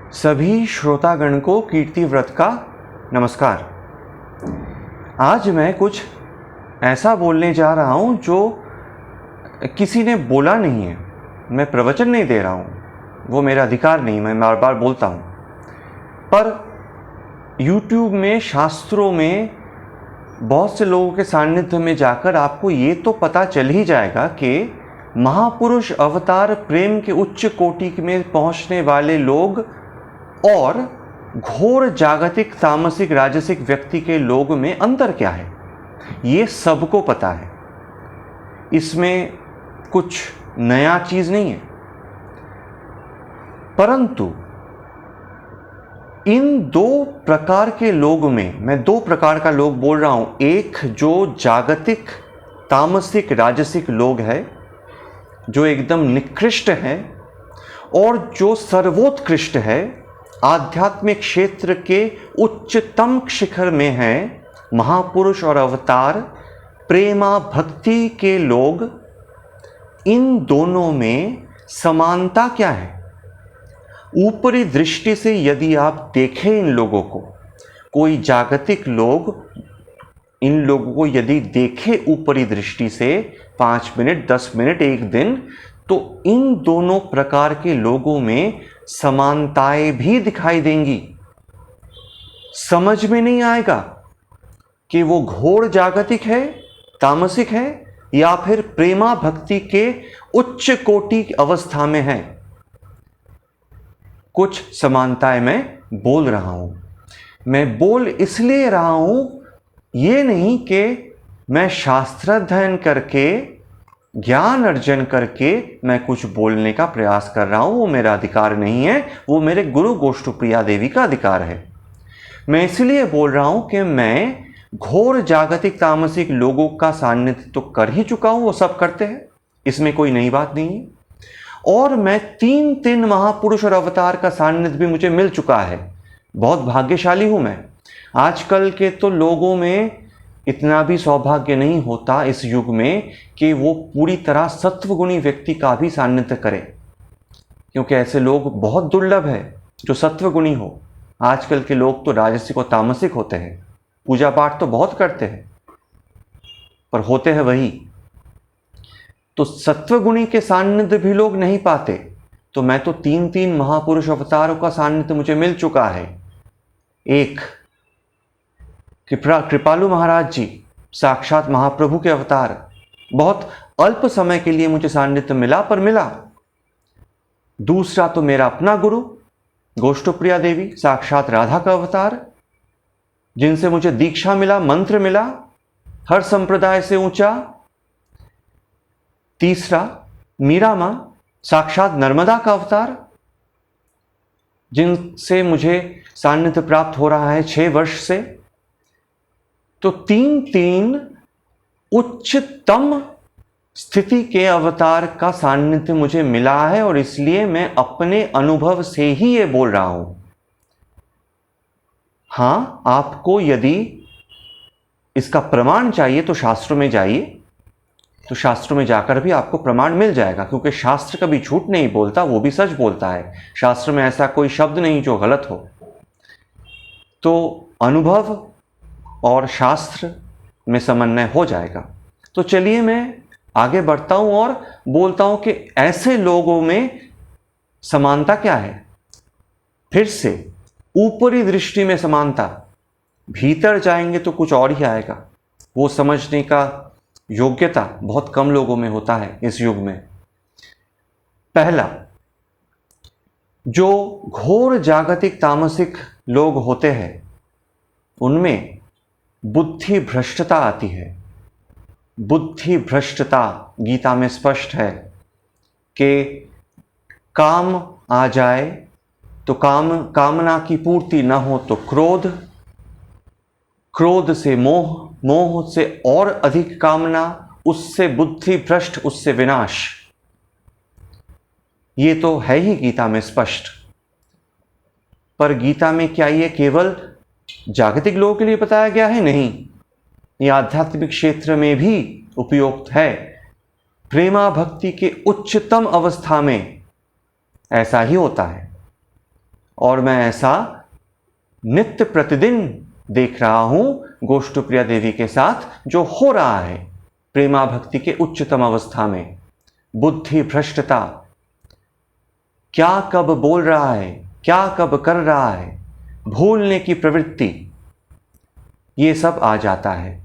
सभी श्रोतागण को कीर्ति व्रत का नमस्कार। आज मैं कुछ ऐसा बोलने जा रहा हूँ जो किसी ने बोला नहीं है। मैं प्रवचन नहीं दे रहा हूँ, वो मेरा अधिकार नहीं, मैं बार बार बोलता हूँ। पर YouTube में, शास्त्रों में बहुत से लोगों के सान्निध्य में जाकर आपको ये तो पता चल ही जाएगा कि महापुरुष अवतार प्रेम के उच्च कोटि में पहुँचने वाले लोग और घोर जागतिक तामसिक राजसिक व्यक्ति के लोग में अंतर क्या है, ये सबको पता है। इसमें कुछ नया चीज नहीं है। परंतु इन दो प्रकार के लोग में, मैं दो प्रकार का लोग बोल रहा हूं। एक जो जागतिक तामसिक राजसिक लोग है, जो एकदम निकृष्ट है, और जो सर्वोत्कृष्ट है, आध्यात्मिक क्षेत्र के उच्चतम शिखर में है, महापुरुष और अवतार प्रेमा भक्ति के लोग। इन दोनों में समानता क्या है? ऊपरी दृष्टि से यदि आप देखें इन लोगों को, कोई जागतिक लोग इन लोगों को यदि देखे ऊपरी दृष्टि से 5 मिनट, 10 मिनट, एक दिन, तो इन दोनों प्रकार के लोगों में समानताएं भी दिखाई देंगी। समझ में नहीं आएगा कि वो घोर जागतिक है, तामसिक है, या फिर प्रेमा भक्ति के उच्च कोटि अवस्था में है। कुछ समानताएं मैं बोल रहा हूं। मैं बोल इसलिए रहा हूं, ये नहीं कि मैं शास्त्र अध्ययन करके, ज्ञान अर्जन करके मैं कुछ बोलने का प्रयास कर रहा हूं। वो मेरा अधिकार नहीं है, वो मेरे गुरु गोष्ठप्रिया देवी का अधिकार है। मैं इसलिए बोल रहा हूं कि मैं घोर जागतिक तामसिक लोगों का सान्निध्य तो कर ही चुका हूं, वो सब करते हैं, इसमें कोई नई बात नहीं है। और मैं 3 महापुरुष और अवतार का सान्निध्य भी मुझे मिल चुका है। बहुत भाग्यशाली हूं मैं। आजकल के तो लोगों में इतना भी सौभाग्य नहीं होता इस युग में कि वो पूरी तरह सत्वगुणी व्यक्ति का भी सान्निध्य करे, क्योंकि ऐसे लोग बहुत दुर्लभ है जो सत्वगुणी हो। आजकल के लोग तो राजसिक और तामसिक होते हैं, पूजा पाठ तो बहुत करते हैं, पर होते हैं वही। तो सत्वगुणी के सान्निध्य भी लोग नहीं पाते। तो मैं तो 3 महापुरुष अवतारों का सान्निध्य मुझे मिल चुका है। एक कृपालु महाराज जी, साक्षात महाप्रभु के अवतार, बहुत अल्प समय के लिए मुझे सान्निध्य मिला, पर मिला। दूसरा तो मेरा अपना गुरु गोष्ठप्रिया देवी, साक्षात राधा का अवतार, जिनसे मुझे दीक्षा मिला, मंत्र मिला, हर संप्रदाय से ऊंचा। तीसरा मीरा मां, साक्षात नर्मदा का अवतार, जिनसे मुझे सान्निध्य प्राप्त हो रहा है 6 वर्ष से। तो 3 उच्चतम स्थिति के अवतार का सान्निध्य मुझे मिला है, और इसलिए मैं अपने अनुभव से ही ये बोल रहा हूं। हां, आपको यदि इसका प्रमाण चाहिए तो शास्त्रों में जाइए, तो शास्त्रों में जाकर भी आपको प्रमाण मिल जाएगा, क्योंकि शास्त्र कभी झूठ नहीं बोलता, वो भी सच बोलता है। शास्त्र में ऐसा कोई शब्द नहीं जो गलत हो। तो अनुभव और शास्त्र में समन्वय हो जाएगा। तो चलिए मैं आगे बढ़ता हूं और बोलता हूं कि ऐसे लोगों में समानता क्या है। फिर से ऊपरी दृष्टि में समानता, भीतर जाएंगे तो कुछ और ही आएगा। वो समझने का योग्यता बहुत कम लोगों में होता है इस युग में। पहला, जो घोर जागतिक तामसिक लोग होते हैं, उनमें बुद्धि भ्रष्टता आती है। बुद्धि भ्रष्टता गीता में स्पष्ट है कि काम आ जाए तो कामना की पूर्ति न हो तो क्रोध, क्रोध से मोह, मोह से और अधिक कामना, उससे बुद्धि भ्रष्ट, उससे विनाश। ये तो है ही गीता में स्पष्ट। पर गीता में क्या ये केवल जागतिक लोगों के लिए बताया गया है? नहीं, ये आध्यात्मिक क्षेत्र में भी उपयुक्त है। प्रेमा भक्ति के उच्चतम अवस्था में ऐसा ही होता है। और मैं ऐसा नित्य प्रतिदिन देख रहा हूं गोष्ठप्रिया देवी के साथ जो हो रहा है प्रेमा भक्ति के उच्चतम अवस्था में। बुद्धि भ्रष्टता, क्या कब बोल रहा है, क्या कब कर रहा है, भूलने की प्रवृत्ति, ये सब आ जाता है।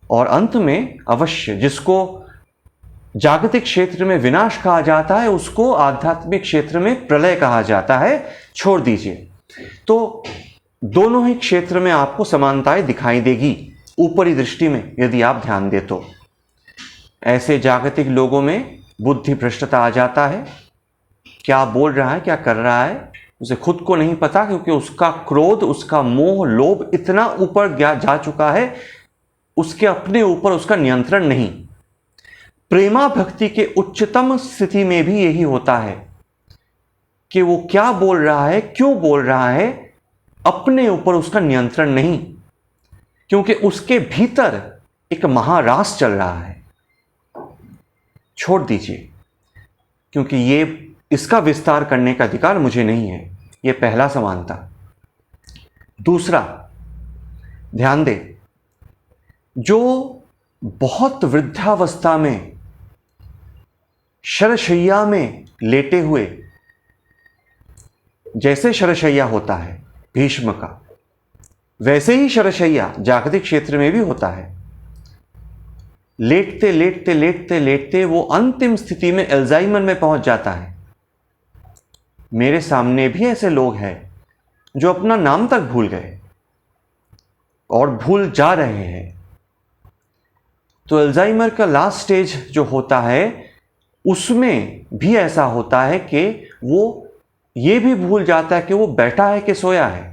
और अंत में अवश्य जिसको जागतिक क्षेत्र में विनाश कहा जाता है उसको आध्यात्मिक क्षेत्र में प्रलय कहा जाता है। छोड़ दीजिए। तो दोनों ही क्षेत्र में आपको समानताएं दिखाई देगी ऊपरी दृष्टि में, यदि आप ध्यान दे तो। ऐसे जागतिक लोगों में बुद्धि भ्रष्टता आ जाता है। क्या बोल रहा है, क्या कर रहा है, उसे खुद को नहीं पता, क्योंकि उसका क्रोध, उसका मोह, लोभ इतना ऊपर जा चुका है, उसके अपने ऊपर उसका नियंत्रण नहीं। प्रेमा भक्ति के उच्चतम स्थिति में भी यही होता है कि वो क्या बोल रहा है, क्यों बोल रहा है, अपने ऊपर उसका नियंत्रण नहीं, क्योंकि उसके भीतर एक महारास चल रहा है। छोड़ दीजिए, क्योंकि ये इसका विस्तार करने का अधिकार मुझे नहीं है। ये पहला समानता। दूसरा, ध्यान दे, जो बहुत वृद्धावस्था में शरशैया में लेटे हुए, जैसे शरशैया होता है भीष्म का, वैसे ही शरशैया जागतिक क्षेत्र में भी होता है। लेटते लेटते लेटते लेटते वो अंतिम स्थिति में अल्जाइमर में पहुंच जाता है। मेरे सामने भी ऐसे लोग हैं जो अपना नाम तक भूल गए और भूल जा रहे हैं। तो अल्जाइमर का लास्ट स्टेज जो होता है उसमें भी ऐसा होता है कि वो ये भी भूल जाता है कि वो बैठा है कि सोया है।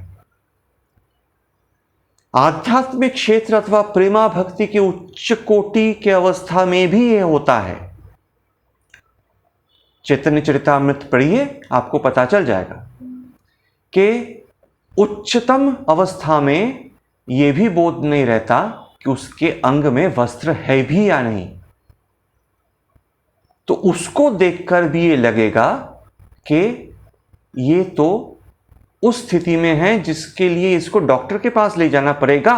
आध्यात्मिक क्षेत्र अथवा प्रेमा भक्ति के उच्च कोटि के अवस्था में भी ये होता है। चैतन्य चरितामृत पढ़िए, आपको पता चल जाएगा कि उच्चतम अवस्था में यह भी बोध नहीं रहता कि उसके अंग में वस्त्र है भी या नहीं। तो उसको देखकर भी ये लगेगा कि ये तो उस स्थिति में है जिसके लिए इसको डॉक्टर के पास ले जाना पड़ेगा।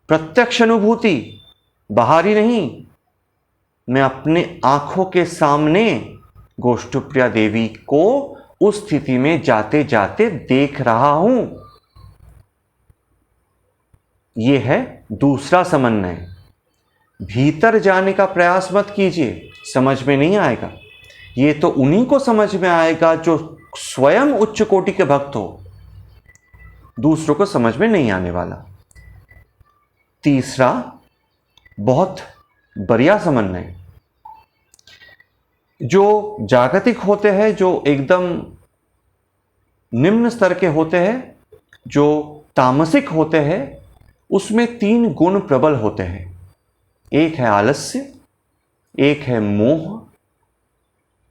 प्रत्यक्ष अनुभूति, बाहरी नहीं। मैं अपने आंखों के सामने गोष्ठप्रिया देवी को उस स्थिति में जाते जाते देख रहा हूं। यह है दूसरा समन्वय। भीतर जाने का प्रयास मत कीजिए, समझ में नहीं आएगा। ये तो उन्हीं को समझ में आएगा जो स्वयं उच्च कोटि के भक्त हो, दूसरों को समझ में नहीं आने वाला। तीसरा, बहुत बढ़िया समन्वय, जो जागतिक होते हैं, जो एकदम निम्न स्तर के होते हैं, जो तामसिक होते हैं, उसमें 3 गुण प्रबल होते हैं। एक है आलस्य, एक है मोह,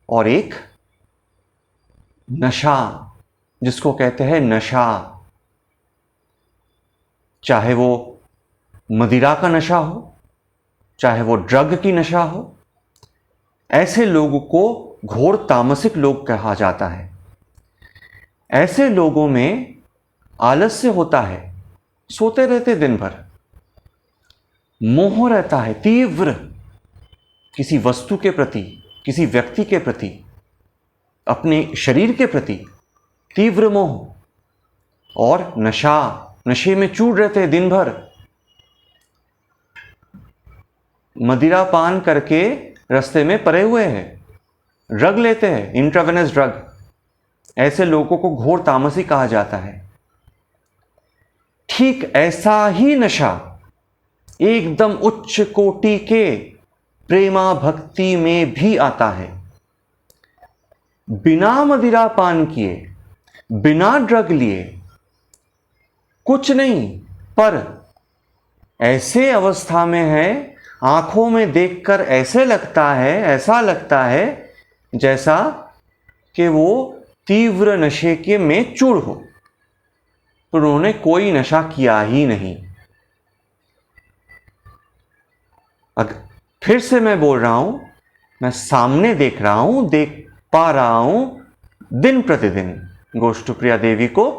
और एक नशा, जिसको कहते हैं नशा। चाहे वो मदिरा का नशा हो, चाहे वो ड्रग की नशा हो, ऐसे लोगों को घोर तामसिक लोग कहा जाता है। ऐसे लोगों में आलस्य होता है, सोते रहते दिन भर। मोह रहता है तीव्र, किसी वस्तु के प्रति, किसी व्यक्ति के प्रति, अपने शरीर के प्रति तीव्र मोह। और नशा, नशे में चूर रहते हैं दिन भर। मदिरा पान करके रास्ते में पड़े हुए हैं, ड्रग लेते हैं, इंट्रावेनस ड्रग। ऐसे लोगों को घोर तामसी कहा जाता है। ठीक ऐसा ही नशा एकदम उच्च कोटि के प्रेमा भक्ति में भी आता है। बिना मदिरा पान किए, बिना ड्रग लिए, कुछ नहीं, पर ऐसे अवस्था में है, आंखों में देखकर ऐसे लगता है, ऐसा लगता है जैसा कि वो तीव्र नशे के में चूर हो, पर उन्होंने कोई नशा किया ही नहीं। फिर से मैं बोल रहा हूं, मैं सामने देख रहा हूं, देख पा रहा हूं दिन प्रतिदिन गोष्ठप्रिया देवी को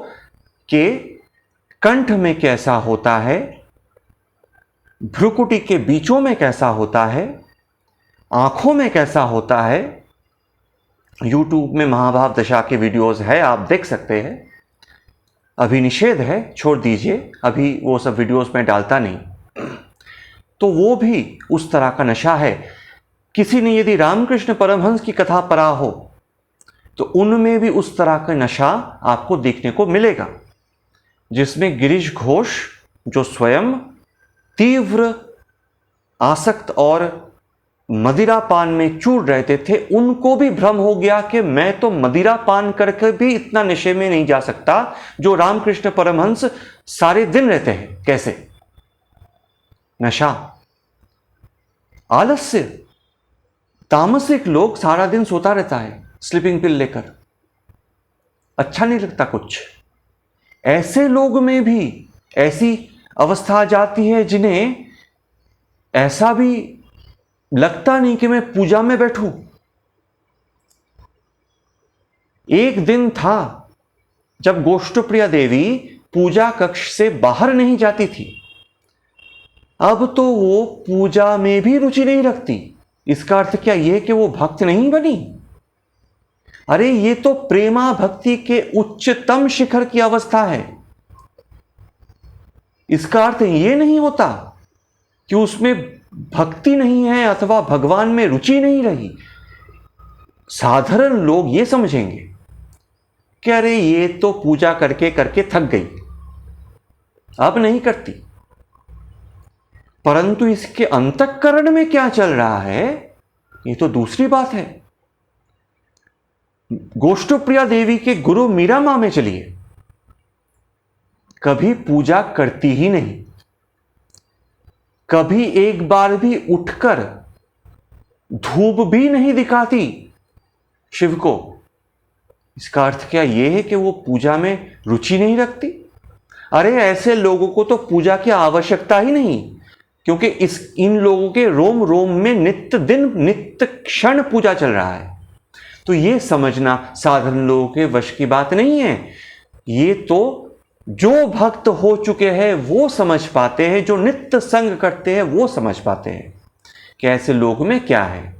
के कंठ में कैसा होता है, भ्रुकुटी के बीचों में कैसा होता है, आंखों में कैसा होता है। यूट्यूब में महाभाव दशा के वीडियोस है, आप देख सकते हैं। अभी निषेध है, छोड़ दीजिए, अभी वो सब वीडियोस में डालता नहीं। तो वो भी उस तरह का नशा है। किसी ने यदि रामकृष्ण परमहंस की कथा पढ़ा हो तो उनमें भी उस तरह का नशा आपको देखने को मिलेगा, जिसमें गिरीश घोष जो स्वयं तीव्र आसक्त और मदिरा पान में चूर रहते थे, उनको भी भ्रम हो गया कि मैं तो मदिरा पान करके भी इतना नशे में नहीं जा सकता जो रामकृष्ण परमहंस सारे दिन रहते हैं। कैसे? नशा, आलस्य। तामसिक लोग सारा दिन सोता रहता है स्लीपिंग पिल लेकर, अच्छा नहीं लगता कुछ। ऐसे लोग में भी ऐसी अवस्था आ जाती है जिन्हें ऐसा भी लगता नहीं कि मैं पूजा में बैठूं। एक दिन था जब गोष्ठप्रिया देवी पूजा कक्ष से बाहर नहीं जाती थी। अब तो वो पूजा में भी रुचि नहीं रखती। इसका अर्थ क्या यह कि वो भक्त नहीं बनी? अरे ये तो प्रेमा भक्ति के उच्चतम शिखर की अवस्था है। इसका अर्थ ये नहीं होता कि उसमें भक्ति नहीं है अथवा भगवान में रुचि नहीं रही। साधारण लोग ये समझेंगे कि अरे ये तो पूजा करके करके थक गई, अब नहीं करती। परंतु इसके अंतःकरण में क्या चल रहा है, ये तो दूसरी बात है। गोष्ठप्रिया देवी के गुरु मीरा मां में चलिए, कभी पूजा करती ही नहीं, कभी एक बार भी उठकर धूप भी नहीं दिखाती शिव को। इसका अर्थ क्या यह है कि वो पूजा में रुचि नहीं रखती? अरे ऐसे लोगों को तो पूजा की आवश्यकता ही नहीं, क्योंकि इन लोगों के रोम रोम में नित्य दिन नित्य क्षण पूजा चल रहा है। तो ये समझना साधारण लोगों के वश की बात नहीं है। ये तो जो भक्त हो चुके हैं वो समझ पाते हैं, जो नित्य संग करते हैं वो समझ पाते हैं कि ऐसे लोग में क्या है।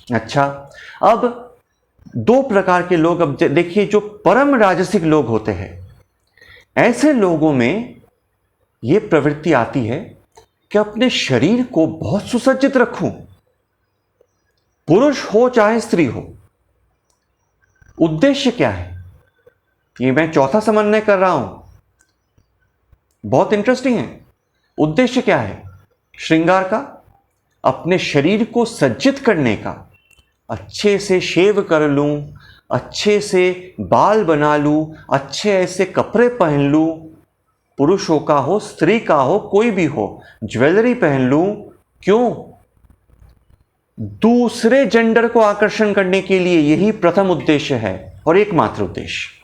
अच्छा, अब दो प्रकार के लोग, अब देखिए, जो परम राजसिक लोग होते हैं, ऐसे लोगों में यह प्रवृत्ति आती है कि अपने शरीर को बहुत सुसज्जित रखूं, पुरुष हो चाहे स्त्री हो। उद्देश्य क्या है? ये मैं चौथा समन्वय कर रहा हूं, बहुत इंटरेस्टिंग है। उद्देश्य क्या है? श्रृंगार का, अपने शरीर को सज्जित करने का। अच्छे से शेव कर लूं, अच्छे से बाल बना लूं, अच्छे ऐसे कपड़े पहन लूं, पुरुषों का हो स्त्री का हो कोई भी हो, ज्वेलरी पहन लूं। क्यों? दूसरे जेंडर को आकर्षण करने के लिए। यही प्रथम उद्देश्य है और एकमात्र उद्देश्य।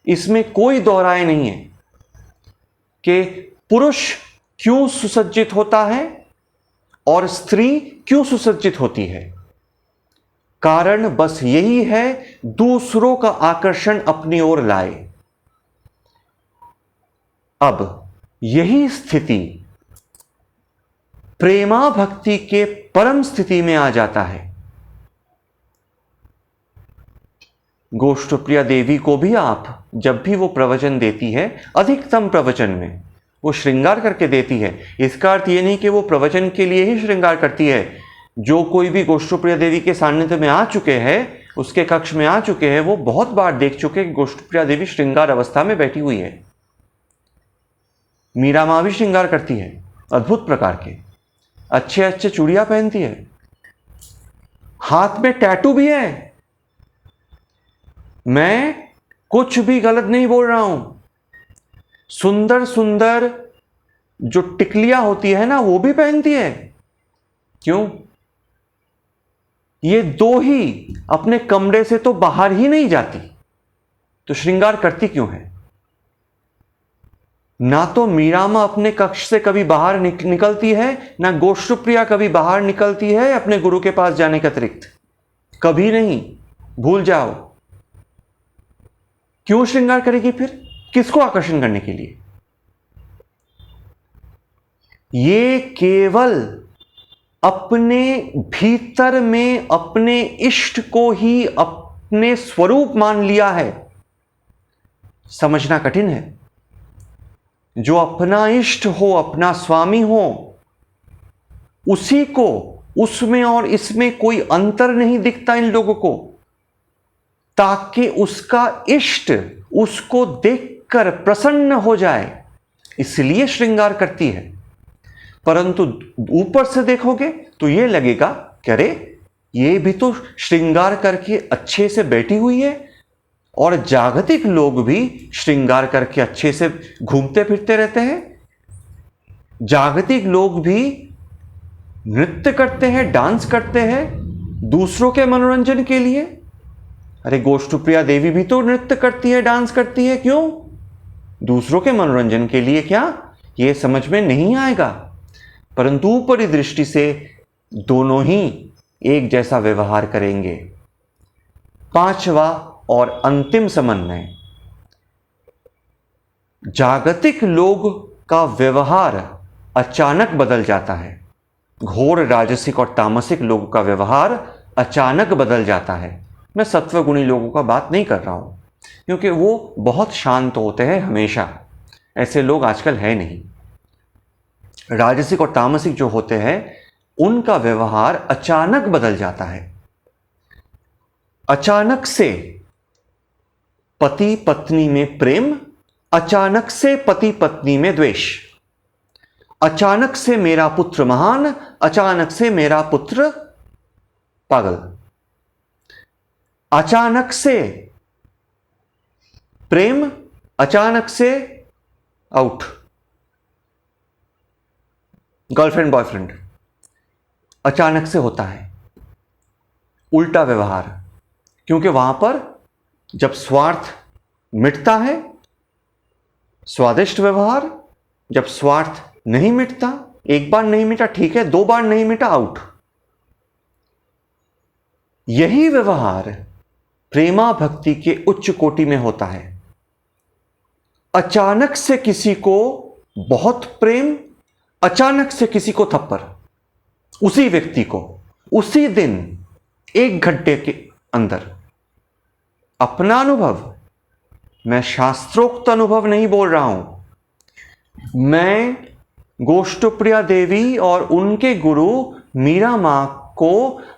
इसमें कोई दोहराए नहीं है कि पुरुष क्यों सुसज्जित होता है और स्त्री क्यों सुसज्जित होती है। कारण बस यही है, दूसरों का आकर्षण अपनी ओर लाए। अब यही स्थिति प्रेमा भक्ति के परम स्थिति में आ जाता है। गोष्ठप्रिया देवी को भी आप जब भी वो प्रवचन देती है, अधिकतम प्रवचन में वो श्रृंगार करके देती है। इसका अर्थ ये नहीं कि वो प्रवचन के लिए ही श्रृंगार करती है। जो कोई भी गोष्ठप्रिया देवी के सान्निध्य में आ चुके हैं, उसके कक्ष में आ चुके हैं, वो बहुत बार देख चुके कि गोष्ठप्रिया देवी श्रृंगार अवस्था में बैठी हुई है। मीरा मां भी श्रृंगार करती है, अद्भुत प्रकार के अच्छे अच्छे चूड़ियां पहनती है, हाथ में टैटू भी है। मैं कुछ भी गलत नहीं बोल रहा हूं। सुंदर सुंदर जो टिकलियां होती है ना, वो भी पहनती है। क्यों? ये दो ही अपने कमरे से तो बाहर ही नहीं जाती, तो श्रृंगार करती क्यों है? ना तो मीरा मां अपने कक्ष से कभी बाहर निकलती है, ना गोष्ठप्रिया कभी बाहर निकलती है अपने गुरु के पास जाने के अतिरिक्त। कभी नहीं, भूल जाओ। क्यों श्रृंगार करेगी फिर? किसको आकर्षण करने के लिए? ये केवल अपने भीतर में अपने इष्ट को ही अपने स्वरूप मान लिया है। समझना कठिन है। जो अपना इष्ट हो, अपना स्वामी हो, उसी को, उसमें और इसमें कोई अंतर नहीं दिखता इन लोगों को, ताकि उसका इष्ट उसको देखकर प्रसन्न हो जाए, इसलिए श्रृंगार करती है। परंतु ऊपर से देखोगे तो यह लगेगा कि अरे ये भी तो श्रृंगार करके अच्छे से बैठी हुई है, और जागतिक लोग भी श्रृंगार करके अच्छे से घूमते फिरते रहते हैं। जागतिक लोग भी नृत्य करते हैं, डांस करते हैं दूसरों के मनोरंजन के लिए। अरे गोष्ठप्रिया देवी भी तो नृत्य करती है, डांस करती है, क्यों? दूसरों के मनोरंजन के लिए। क्या यह समझ में नहीं आएगा? परंतु ऊपरी दृष्टि से दोनों ही एक जैसा व्यवहार करेंगे। पांचवा और अंतिम समन्वय, जागतिक लोग का व्यवहार अचानक बदल जाता है। घोर राजसिक और तामसिक लोगों का व्यवहार अचानक बदल जाता है। मैं सत्वगुणी लोगों का बात नहीं कर रहा हूं, क्योंकि वो बहुत शांत होते हैं हमेशा। ऐसे लोग आजकल है नहीं। राजसिक और तामसिक जो होते हैं उनका व्यवहार अचानक बदल जाता है। अचानक से पति पत्नी में प्रेम, अचानक से पति पत्नी में द्वेष, अचानक से मेरा पुत्र महान, अचानक से मेरा पुत्र पागल, अचानक से प्रेम, अचानक से आउट, गर्लफ्रेंड बॉयफ्रेंड, अचानक से होता है उल्टा व्यवहार। क्योंकि वहां पर जब स्वार्थ मिटता है स्वादिष्ट व्यवहार, जब स्वार्थ नहीं मिटता, एक बार नहीं मिटा ठीक है, दो बार नहीं मिटा आउट। यही व्यवहार प्रेमा भक्ति के उच्च कोटि में होता है। अचानक से किसी को बहुत प्रेम, अचानक से किसी को थप्पड़, उसी व्यक्ति को उसी दिन, एक घंटे के अंदर। अपना अनुभव, मैं शास्त्रोक्त अनुभव नहीं बोल रहा हूं। मैं गोष्ठप्रिया देवी और उनके गुरु मीरा मां को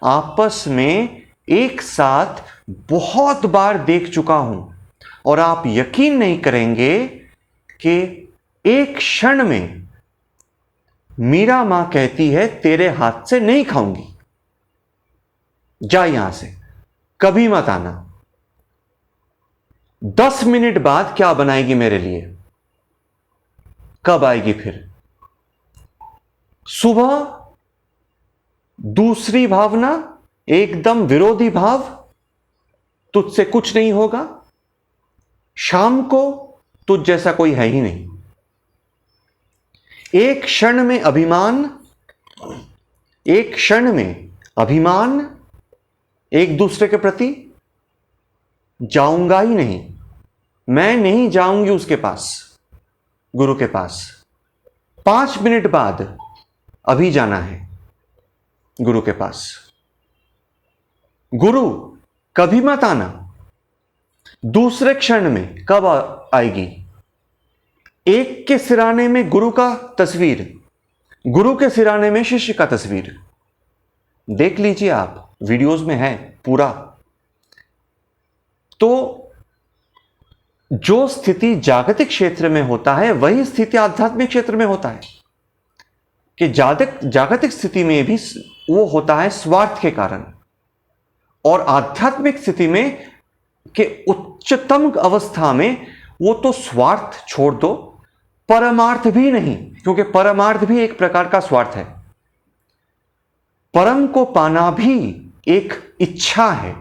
आपस में एक साथ बहुत बार देख चुका हूं, और आप यकीन नहीं करेंगे कि एक क्षण में मीरा मां कहती है तेरे हाथ से नहीं खाऊंगी, जा यहां से, कभी मत आना। 10 मिनट बाद क्या बनाएगी मेरे लिए? कब आएगी फिर? सुबह दूसरी भावना, एकदम विरोधी भाव, तुझसे कुछ नहीं होगा। शाम को तुझ जैसा कोई है ही नहीं। एक क्षण में अभिमान, एक क्षण में अभिमान एक दूसरे के प्रति। जाऊंगा ही नहीं, मैं नहीं जाऊंगी उसके पास, गुरु के पास। 5 मिनट बाद अभी जाना है गुरु के पास। गुरु कभी मत आना। दूसरे क्षण में कब आएगी? एक के सिराने में गुरु का तस्वीर, गुरु के सिराने में शिष्य का तस्वीर। देख लीजिए आप, वीडियोस में है पूरा। तो जो स्थिति जागतिक क्षेत्र में होता है वही स्थिति आध्यात्मिक क्षेत्र में होता है। कि जागतिक स्थिति में भी वो होता है स्वार्थ के कारण, और आध्यात्मिक स्थिति में के उच्चतम अवस्था में वो तो स्वार्थ छोड़ दो, परमार्थ भी नहीं, क्योंकि परमार्थ भी एक प्रकार का स्वार्थ है। परम को पाना भी एक इच्छा है,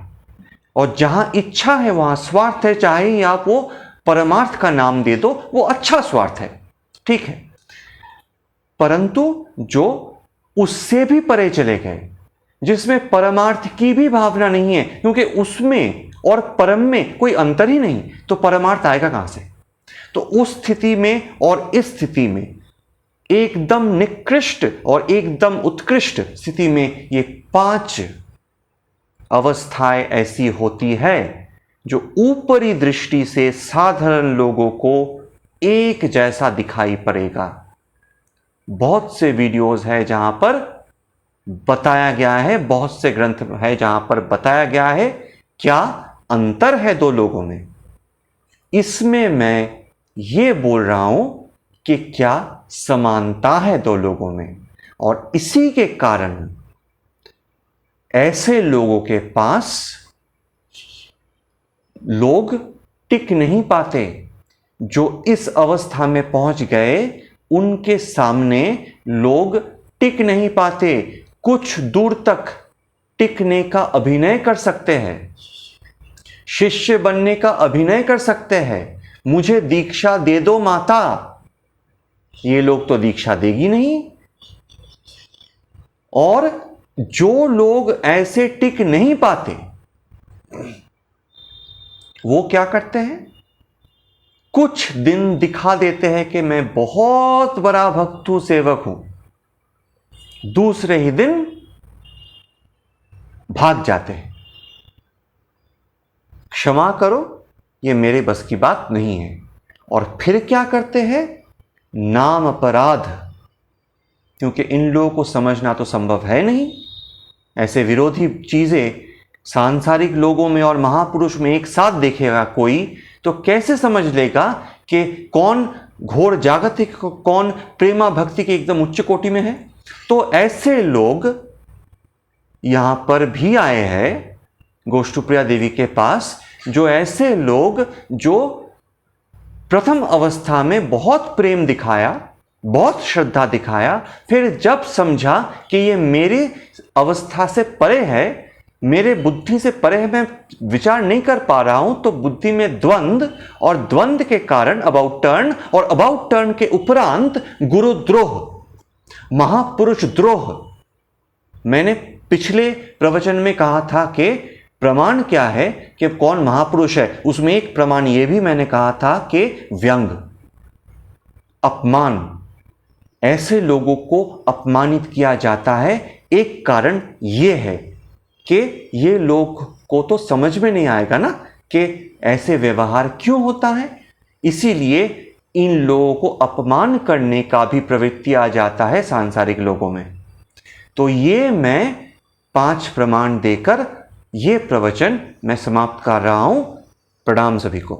और जहां इच्छा है वहां स्वार्थ है। चाहे आप वो परमार्थ का नाम दे दो, वो अच्छा स्वार्थ है, ठीक है। परंतु जो उससे भी परे चले गए, जिसमें परमार्थ की भी भावना नहीं है, क्योंकि उसमें और परम में कोई अंतर ही नहीं, तो परमार्थ आएगा कहां से? तो उस स्थिति में और इस स्थिति में एकदम निकृष्ट और एकदम उत्कृष्ट स्थिति में ये 5 अवस्थाएं ऐसी होती है जो ऊपरी दृष्टि से साधारण लोगों को एक जैसा दिखाई पड़ेगा। बहुत से वीडियोस है जहां पर बताया गया है, बहुत से ग्रंथ है जहां पर बताया गया है क्या अंतर है दो लोगों में। इसमें मैं ये बोल रहा हूं कि क्या समानता है दो लोगों में, और इसी के कारण ऐसे लोगों के पास लोग टिक नहीं पाते। जो इस अवस्था में पहुंच गए उनके सामने लोग टिक नहीं पाते, कुछ दूर तक टिकने का अभिनय कर सकते हैं, शिष्य बनने का अभिनय कर सकते हैं, मुझे दीक्षा दे दो माता। ये लोग तो दीक्षा देगी नहीं। और जो लोग ऐसे टिक नहीं पाते वो क्या करते हैं? कुछ दिन दिखा देते हैं कि मैं बहुत बड़ा भक्त हूं, सेवक हूं, दूसरे ही दिन भाग जाते हैं। क्षमा करो, ये मेरे बस की बात नहीं है। और फिर क्या करते हैं? नाम अपराध, क्योंकि इन लोगों को समझना तो संभव है नहीं। ऐसे विरोधी चीजें सांसारिक लोगों में और महापुरुष में एक साथ देखेगा कोई तो कैसे समझ लेगा कि कौन घोर जागतिक, कौन प्रेमा भक्ति के एकदम उच्च कोटि में है। तो ऐसे लोग यहां पर भी आए हैं गोष्ठप्रिया देवी के पास, जो ऐसे लोग जो प्रथम अवस्था में बहुत प्रेम दिखाया, बहुत श्रद्धा दिखाया, फिर जब समझा कि ये मेरी अवस्था से परे है, मेरे बुद्धि से परे है, मैं विचार नहीं कर पा रहा हूं, तो बुद्धि में द्वंद्व, और द्वंद्व के कारण अबाउट टर्न, और अबाउट टर्न के उपरांत गुरुद्रोह, महापुरुष द्रोह। मैंने पिछले प्रवचन में कहा था कि प्रमाण क्या है कि कौन महापुरुष है। उसमें एक प्रमाण यह भी मैंने कहा था कि व्यंग, अपमान, ऐसे लोगों को अपमानित किया जाता है। एक कारण यह है कि ये लोग को तो समझ में नहीं आएगा ना कि ऐसे व्यवहार क्यों होता है, इसीलिए इन लोगों को अपमान करने का भी प्रवृत्ति आ जाता है सांसारिक लोगों में। तो ये मैं 5 प्रमाण देकर ये प्रवचन मैं समाप्त कर रहा हूं। प्रणाम सभी को।